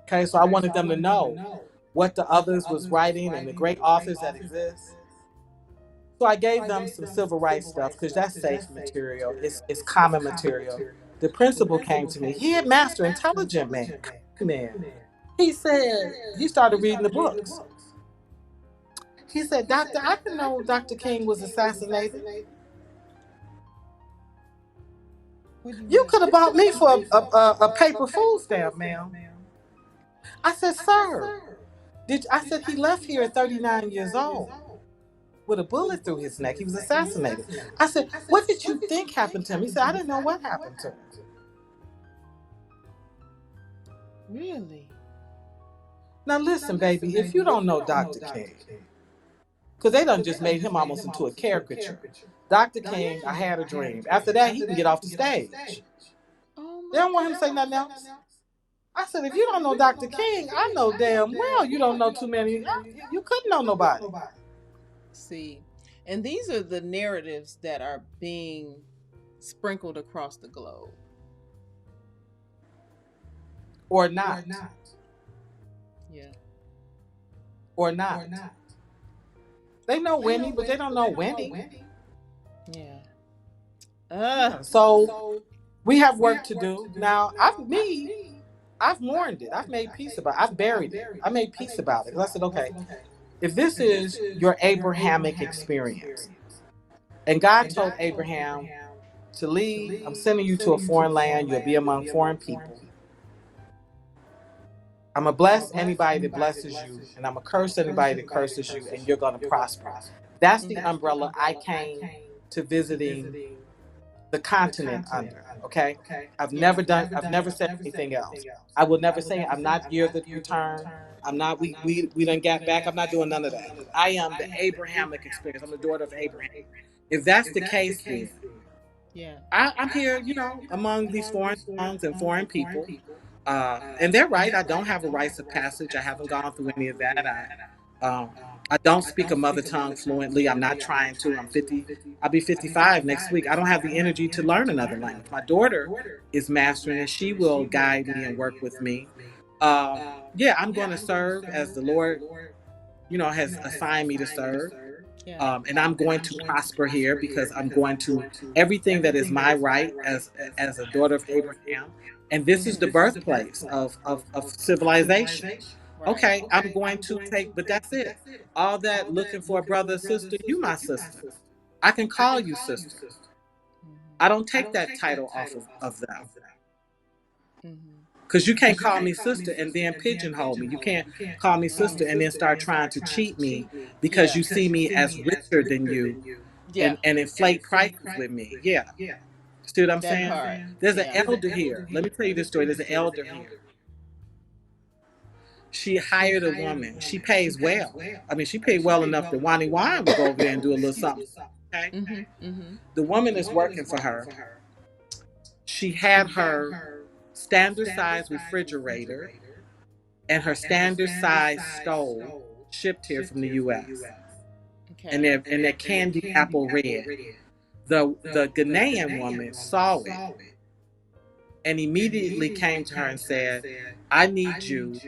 Okay, so I wanted them to know what the others was writing and the great authors that exist. So I gave them some civil rights stuff because that's safe material. It's common material. The principal came to me. He had master intelligent man. He said he started reading the books. He said, Doctor, I didn't know Dr. King was assassinated.
What do you
You
mean?
could have bought me for a paper food stamp, ma'am. I said, sir, I said he left here at 39 years old with a bullet through his neck. He was assassinated. I said, what did you think happened to him? He said, I didn't know what happened to him.
Really?
Now listen, baby, if you don't know Dr. King, because they done just made him almost into a caricature. Dr. King, I had a dream. After that, he can get off the stage.
Oh
They
my
don't want him to say nothing else. I said, if you don't know Dr. King, I know damn well you don't know too many. You couldn't know nobody.
See, and these are the narratives that are being sprinkled across the globe.
Or not.
Yeah.
Or not. They know Winnie, but they don't know Wendy.
Yeah.
Yeah. So we have work to do. Now, I've mourned it. I've made peace about it. I've buried it. I made peace about it. Because I said, okay, if this is your Abrahamic experience, and God told Abraham to leave, I'm sending you to a foreign land, you'll be among foreign people. I'm going to bless anybody that blesses you, and I'm going to curse anybody that curses you, and you're going to prosper. That's the umbrella I came to visiting the continent under. Okay,
Yeah.
I've never said anything else. I will never say I'm not year the return. I'm not. We done got back. I'm not doing none of that. I am the Abrahamic experience. I'm the daughter of Abraham. If that's the case, then
Yeah.
I'm here. You know, among these foreign tongues and foreign people. And they're right. I don't have a rites of passage. I haven't gone through any of that. Um, I don't speak a mother tongue fluently. I'm not trying to. I'm 50. I'll be 55 next week. I don't have the energy to learn another language. My daughter is mastering it. She will guide me and work with me. Yeah, I'm going to serve as the Lord, has assigned me to serve.
Yeah.
And I'm going to prosper here because I'm going to everything that is my right as a daughter of Abraham. And this is the birthplace of civilization.
Right.
Okay, I'm going to take, but that's it. All that looking for a brother or sister, you my sister. I can call you sister. I don't take that title off of them.
Mm-hmm.
Because you can't call me sister and then pigeonhole me. You can't call me sister and then start trying to cheat me because
Yeah.
you see me as richer than you
Yeah.
and inflate prices with me. Yeah. See what I'm
That
saying?
part.
There's an
Yeah.
elder here. Let me tell you this story. There's an elder here. She hired a woman. She pays well. I mean, she paid well enough that Wani Wine would go over there and do a little
Excuse
something.
me.
Okay.
Mm-hmm. Mm-hmm.
The woman is working for her. She had her standard size refrigerator and her standard size stove shipped here from the US. And
Okay.
they're candy apple red. The Ghanaian woman saw it and immediately came to her and said, I need you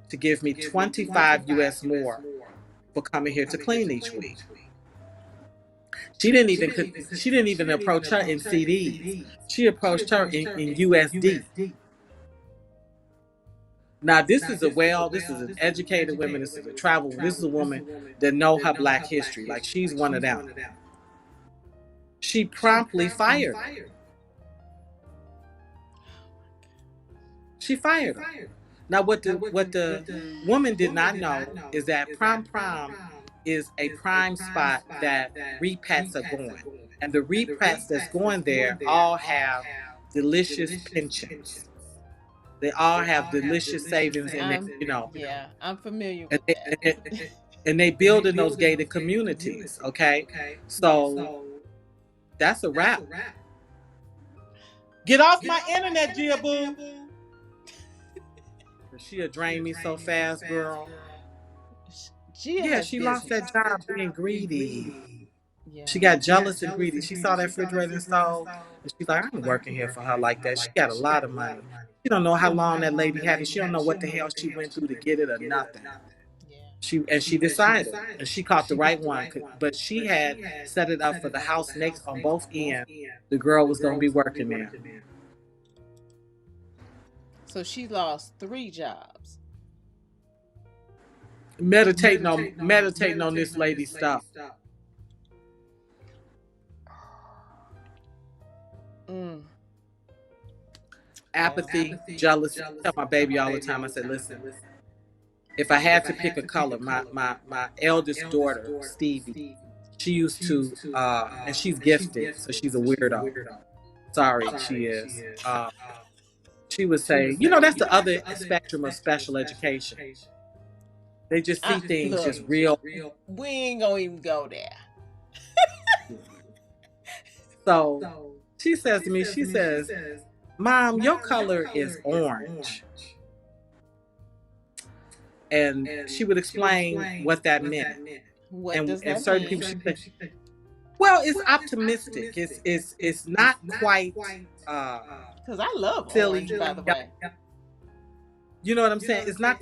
to give me 25 US more for coming here to clean each week. She didn't even approach her in CDs. She approached her in USD. Now this is an educated woman, this is a travel woman, this is a woman that know her black history. Like she's one of them. She promptly fired her. She fired her. Now what the woman did not know is that prom is a prime spot that repats are going. And the repats that's going there all have delicious pensions. They all have delicious savings in it, you know.
Yeah, I'm familiar
And
with
they,
that.
and they build in those gated communities, okay? So that's a wrap. Get off my internet, Gia Boo. She'll drain me so fast, girl.
Gia
Yeah,
has
she lost
business.
that job being greedy.
Yeah.
She got jealous and greedy. She saw that refrigerator stove, and she's like, "I'm working here for her like that." She got a lot of money. She don't know how long that lady had it. She don't know what the hell she went through to get it or nothing.
Yeah.
She decided, and she caught the right one. But she had set it up for the house next on both ends. The girl was gonna be working there.
So she lost 3 jobs.
Meditating on this lady stuff.
Mm. Wow.
Apathy, jealousy. I tell my baby all the time. I said, listen, if I had to pick a color, my eldest daughter, Stevie, she used to, and she's gifted, so she's a weirdo. Sorry, she is. She would say, you know, that's the other spectrum of special education. They just see things
Look,
just real.
we ain't gonna even go there.
So she says to me, she says, Mom, your color is orange. And she would explain what that meant.
What does
And
that
certain people,
mean?
she said, well, it's optimistic. It's not quite
Because I love
silly.
orange, by the way.
You know what I'm saying? It's not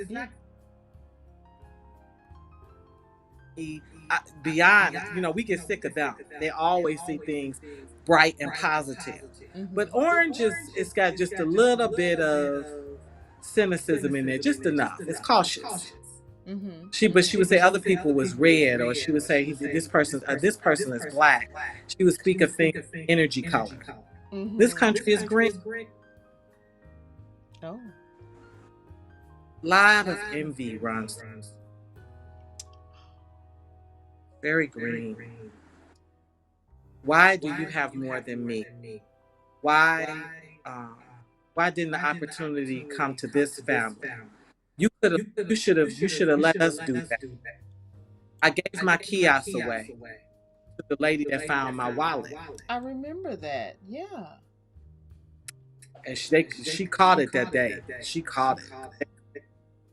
beyond. You know, we get sick of them. They always see things bright and positive. But
Mm-hmm.
orange is it's got just a little bit of cynicism in there, just enough. It's cautious.
Mm-hmm.
She would say other people was red, or she would say this person is black. She would speak of things energy color. This
Mm-hmm.
country is green.
Oh.
Lot of envy runs. Very green. Why do you have more than me? Why? Um, why didn't the opportunity come to this family? You should have let us do that. I gave my kiosk away to the lady that found my wallet,
I remember that. Yeah.
and she caught it that day. She caught it.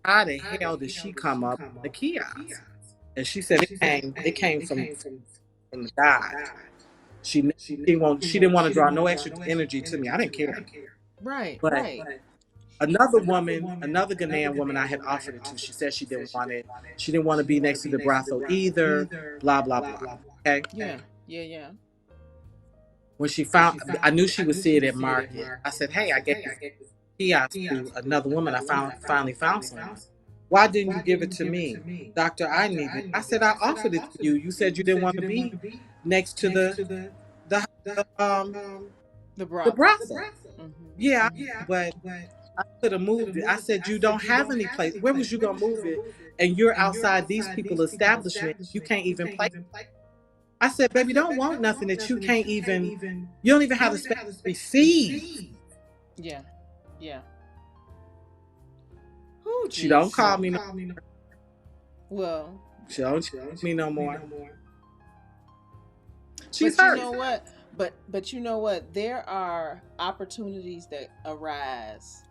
How the hell did she come up the kiosk? And she said it came from the God. She didn't want to draw no extra energy to me. I didn't care.
Right,
But
right.
another Ghanaian woman I had offered it to, she said she didn't want it. She didn't want to be next to the brothel either. Blah blah blah. Okay.
Yeah, yeah, yeah.
When she found, I knew she would see it at market. I said, "Hey, I gave this kiosk to another woman. I finally found someone. Why didn't you give it to me, Doctor? I need it." I said, "I offered it to you. You said you didn't want to be next to the
The
the
brothel.
brothel."
Mm-hmm.
Yeah,
Mm-hmm.
but I could have moved it. I said, "You don't have any place. Where was you gonna move it? And you're outside these people establishment. You can't even play." I said, "Baby, don't want nothing that you can't even. You don't even have the space to receive."
Yeah, yeah. Oh,
She don't
jeez.
call me. No,
Well,
she don't call me no more. She's
but you
hurt.
know what? But you know what? There are opportunities that arise,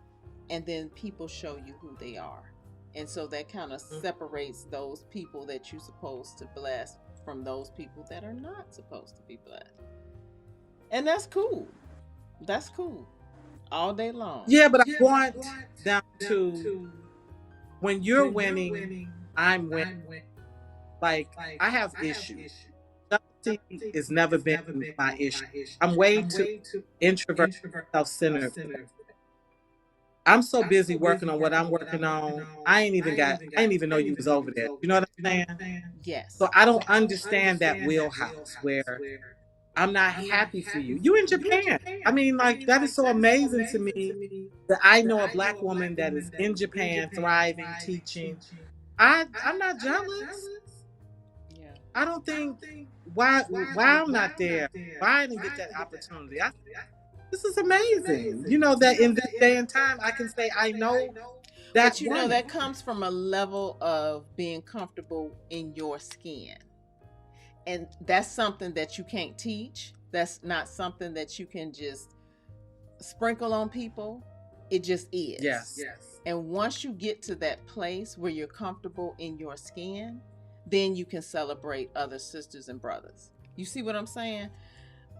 and then people show you who they are, and so that kind of separates those people that you're supposed to bless from those people that are not supposed to be blessed, and that's cool. That's cool. all day long.
Yeah, but I want them to, when you're winning, I'm winning. Like, I have issues. Jealousy has never been my issue. I'm way too introverted, self-centered. I'm so busy working on what I'm working on. I ain't even know you was over there. You know what I'm saying? So
Yes.
I don't understand that wheelhouse where I'm not happy for you. You in Japan. I mean, like, that is so amazing to me that I know a black woman that is in Japan, thriving, teaching. I'm not jealous.
Yeah.
I don't think why I'm not there, why I didn't get that opportunity. This is amazing. You know that in this day and time, I can say I know
But
that
you know
woman.
that comes from a level of being comfortable in your skin. And that's something that you can't teach. That's not something that you can just sprinkle on people. It just is.
Yes,
And once you get to that place where you're comfortable in your skin, then you can celebrate other sisters and brothers. You see what I'm saying?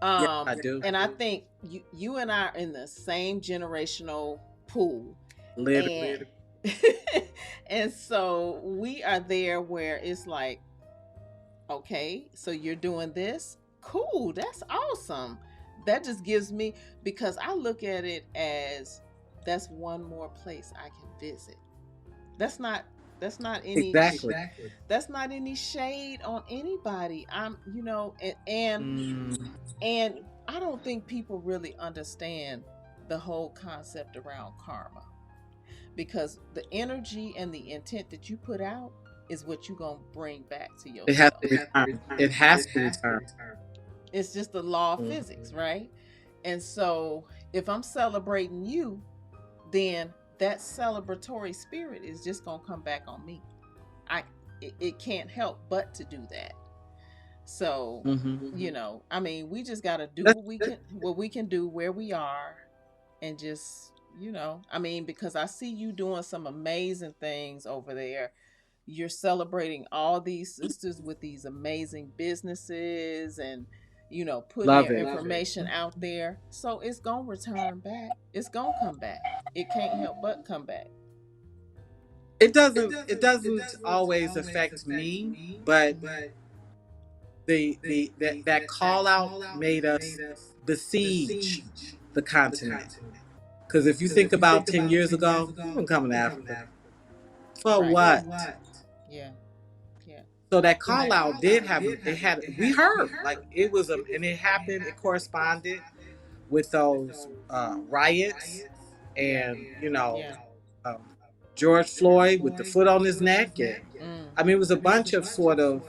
yes, I do.
And I think you and I are in the same generational pool.
Literally,
And and so we are there where it's like, okay, so you're doing this? Cool, that's awesome. That just gives me, because I look at it as that's one more place I can visit. That's not that's not any
exactly.
that's not any shade on anybody. I'm,
Mm,
and I don't think people really understand the whole concept around karma, because the energy and the intent that you put out is what you're going to bring back to
it has
yourself.
to return. It has to return.
It's just the law of
Mm.
physics, right? And so if I'm celebrating you, then that celebratory spirit is just going to come back on me. I it can't help but to do that. So,
Hmm.
I mean, we just got to do
That's,
what we can do where we are, and just, I mean, because I see you doing some amazing things over there. You're celebrating all these sisters with these amazing businesses, and putting
love
their
it.
information out there. So it's going to return back. It's going to come back. It can't help but come back.
It doesn't always affect me, but that call out made us besiege the continent. Because if you think about 10 years ago, who been coming to Africa for
Right.
what?
Yeah. Yeah.
So that call out did have it had we heard like it was and it happened. It corresponded with those riots
Yeah.
and
Yeah.
um, George Floyd with the foot on his neck, and
Mm.
I mean it was a bunch of sort of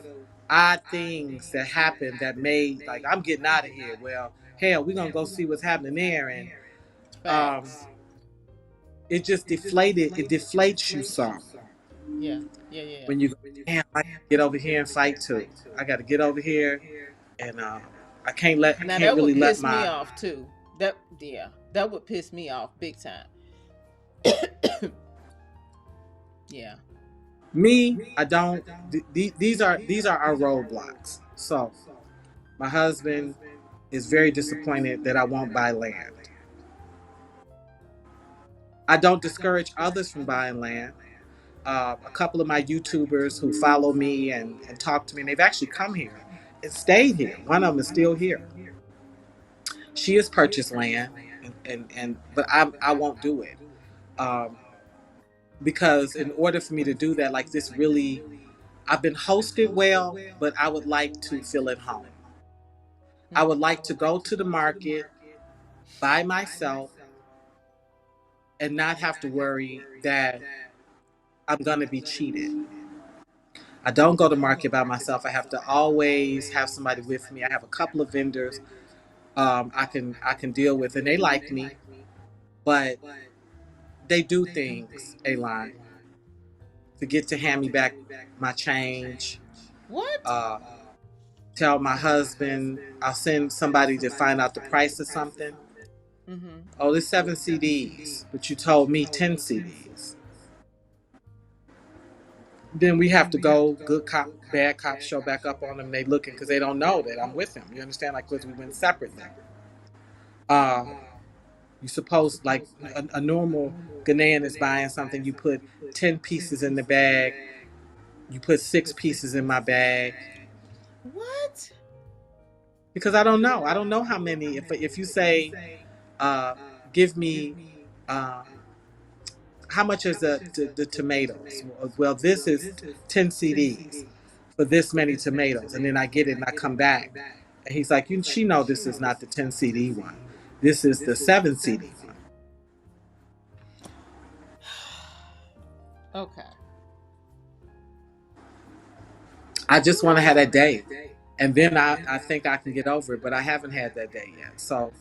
odd things that happened that made like I'm getting out of here. Well, hell, we're gonna go see what's happening there, and um,
Facts.
it just deflated. It deflates you some
Yeah. Yeah. Yeah.
when you go, damn, I gotta get over here and fight too. I got to get over here, and I
Now
can't
that
really
would
let
piss me
my
off too. That would piss me off big time. Yeah.
me. I don't. These are our roadblocks. So my husband is very disappointed that I won't buy land. I don't discourage others from buying land. A couple of my YouTubers who follow me and talk to me, and they've actually come here and stayed here. One of them is still here. She has purchased land, and but I won't do it um, because in order for me to do that, like this really, I've been hosted well, but I would like to feel at home. I would
Hmm.
like to go to the market by myself and not have to worry that I'm going to be cheated. I don't go to market by myself. I have to always have somebody with me. I have a couple of vendors I can deal with, and they like me, but they do things, Allyn, to get to hand me back my change.
What?
Uh, Tell my husband I'll send somebody to find out the price of something.
Hmm.
Oh, there's 7 CDs, but you told me 10 CDs. Then we have to go good cop, bad cop, show back up on them. They looking because they don't know that I'm with them. You understand? Like because we went separately. Uh, You suppose like a normal Ghanaian is buying something, you put 10 pieces in the bag, you put 6 pieces in my bag.
What?
Because I don't know how many. If you say, uh, give me, um, how much is the tomatoes? Well, this is 10 CDs for this many tomatoes, and then I get it and I come back, and he's like, she know this is not the 10 CD one. This is the 7 CD one.
Okay.
I just want to have that day, and then I think I can get over it, but I haven't had that day yet. So,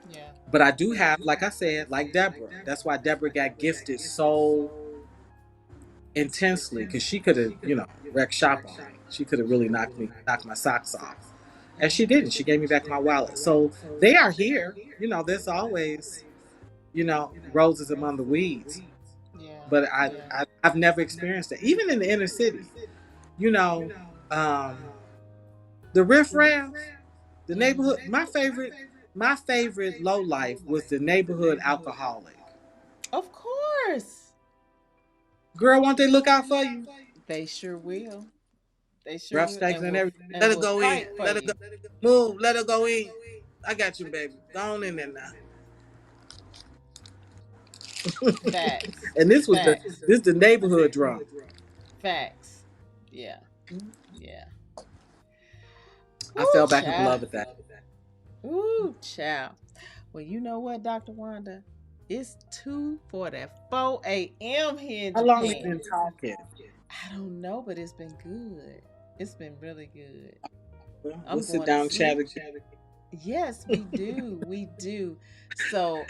Yeah.
but I do have, like I said, like Deborah. That's why Deborah got gifted so intensely, because she could have, wrecked shop on me. She could have really knocked my socks off, and she didn't. She gave me back my wallet. So they are here. There's always, roses among the weeds.
Yeah.
But I,
Yeah.
I've never experienced it, even in the inner city. You know, um, the riffraff, the neighborhood. My favorite low life was the neighborhood alcoholic.
Of course.
Girl, won't they look out for you?
They sure will. They sure
Rough
will,
steaks
and
and
will
everything.
and
Let her
will
go in.
fight for
Let her go.
you.
Move. Let her go in. I got you, baby. Go on in there now.
Facts.
And this was the
Facts.
this the neighborhood drunk.
Facts. Yeah. Yeah.
I
Ooh,
fell back in
child.
love with that.
Ooh, child. Well, you know what, Dr. Wanda? It's 2:44 a.m. here in
How long we
Japan.
been talking?
I don't know, but it's been good. It's been really good.
Well, we'll
I'm
sit
going to
down and chat
sleep.
again.
Yes, we do. We do. So,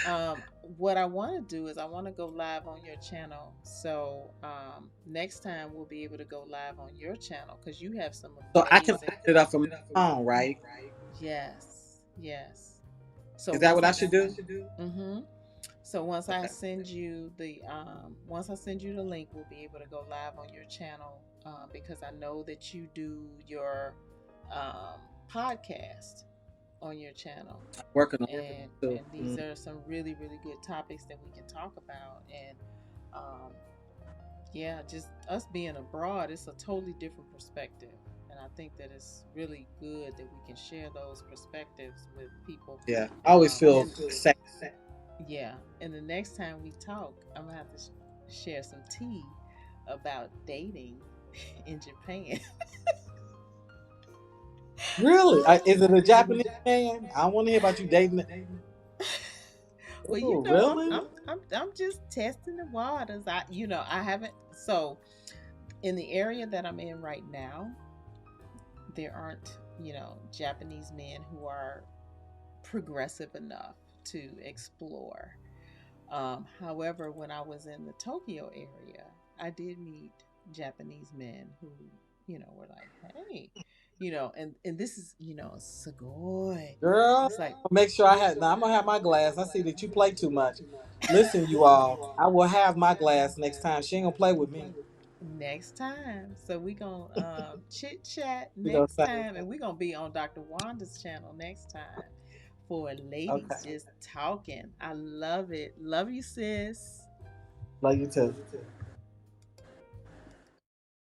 what I want to do is I want to go live on your channel. So, next time we'll be able to go live on your channel because you have some
So I can
amazing.
open it up from my phone, right?
Yes, yes. So
Is that
once
what
I,
I should do?
mm-hmm. So once I
Okay.
send you the link, we'll be able to go live on your channel because I know that you do your um, podcast on your channel,
Working on it
and
too.
these are some really really good topics that we can talk about, and um, yeah, just us being abroad, it's a totally different perspective, and I think that it's really good that we can share those perspectives with people.
Yeah. I always feel
And
safe.
yeah, and the next time we talk, I'm gonna have to share some tea about dating in Japan.
Really? Is it a Japanese man? I want to hear about you dating.
Well,
Oh,
you know,
really?
I'm just testing the waters. I haven't. So in the area that I'm in right now, there aren't, Japanese men who are progressive enough to explore. However, when I was in the Tokyo area, I did meet Japanese men who, were like, hey, and this is, Sugoi.
Girl,
It's like,
make sure I had. Now I'm gonna have my glass. I see that you play too much. Listen, you all, I will have my glass next time. She ain't gonna play with me.
next time. So we gonna chit chat
We gonna
next
say,
time, and we gonna be on Dr. Wanda's channel next time for
okay,
ladies just talking. I love it. Love you, sis.
love you too.